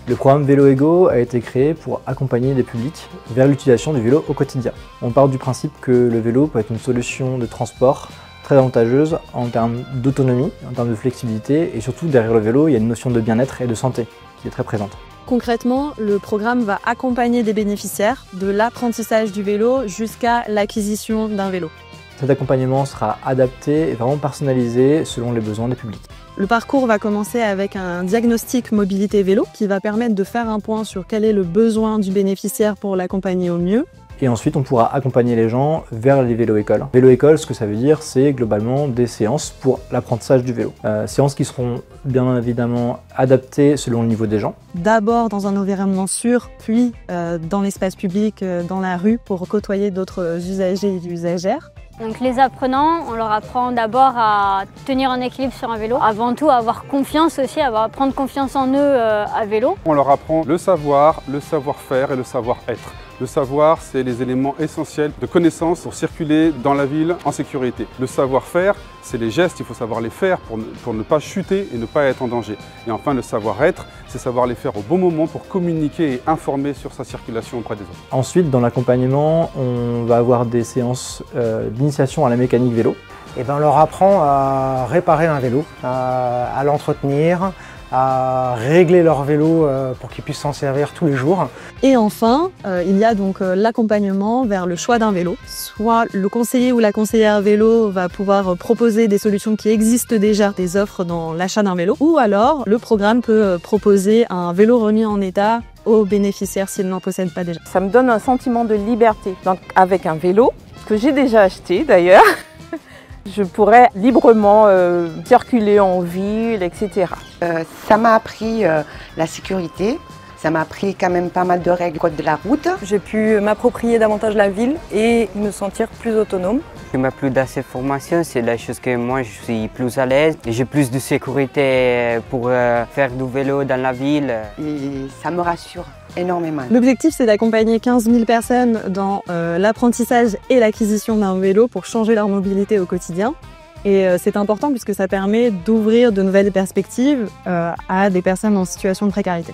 Le programme Vélo Ego a été créé pour accompagner les publics vers l'utilisation du vélo au quotidien. On part du principe que le vélo peut être une solution de transport très avantageuse en termes d'autonomie, en termes de flexibilité et surtout derrière le vélo, il y a une notion de bien-être et de santé qui est très présente. Concrètement, le programme va accompagner des bénéficiaires de l'apprentissage du vélo jusqu'à l'acquisition d'un vélo. Cet accompagnement sera adapté et vraiment personnalisé selon les besoins des publics. Le parcours va commencer avec un diagnostic mobilité vélo qui va permettre de faire un point sur quel est le besoin du bénéficiaire pour l'accompagner au mieux. Et ensuite, on pourra accompagner les gens vers les vélo-écoles. Vélo-école, ce que ça veut dire, c'est globalement des séances pour l'apprentissage du vélo. Séances qui seront bien évidemment adaptées selon le niveau des gens. D'abord dans un environnement sûr, puis dans l'espace public, dans la rue, pour côtoyer d'autres usagers et usagères. Donc les apprenants, on leur apprend d'abord à tenir un équilibre sur un vélo. Avant tout, à avoir confiance aussi, à prendre confiance en eux à vélo. On leur apprend le savoir-faire et le savoir-être. Le savoir, c'est les éléments essentiels de connaissance pour circuler dans la ville en sécurité. Le savoir-faire, c'est les gestes, il faut savoir les faire pour ne pas chuter et ne pas être en danger. Et enfin, le savoir-être, c'est savoir les faire au bon moment pour communiquer et informer sur sa circulation auprès des autres. Ensuite, dans l'accompagnement, on va avoir des séances d'initiation à la mécanique vélo. Et ben, on leur apprend à réparer un vélo, à l'entretenir, à régler leur vélo pour qu'ils puissent s'en servir tous les jours. Et enfin, il y a donc l'accompagnement vers le choix d'un vélo. Soit le conseiller ou la conseillère vélo va pouvoir proposer des solutions qui existent déjà, des offres dans l'achat d'un vélo, ou alors le programme peut proposer un vélo remis en état aux bénéficiaires s'ils n'en possèdent pas déjà. Ça me donne un sentiment de liberté. Donc avec un vélo, que j'ai déjà acheté d'ailleurs, je pourrais librement circuler en ville, etc. Ça m'a appris la sécurité, ça m'a appris quand même pas mal de règles du code de la route. J'ai pu m'approprier davantage la ville et me sentir plus autonome. Ce qui m'a plu dans cette formation, c'est la chose que moi je suis plus à l'aise et j'ai plus de sécurité pour faire du vélo dans la ville. Et ça me rassure énormément. L'objectif, c'est d'accompagner 15 000 personnes dans l'apprentissage et l'acquisition d'un vélo pour changer leur mobilité au quotidien. Et c'est important puisque ça permet d'ouvrir de nouvelles perspectives à des personnes en situation de précarité.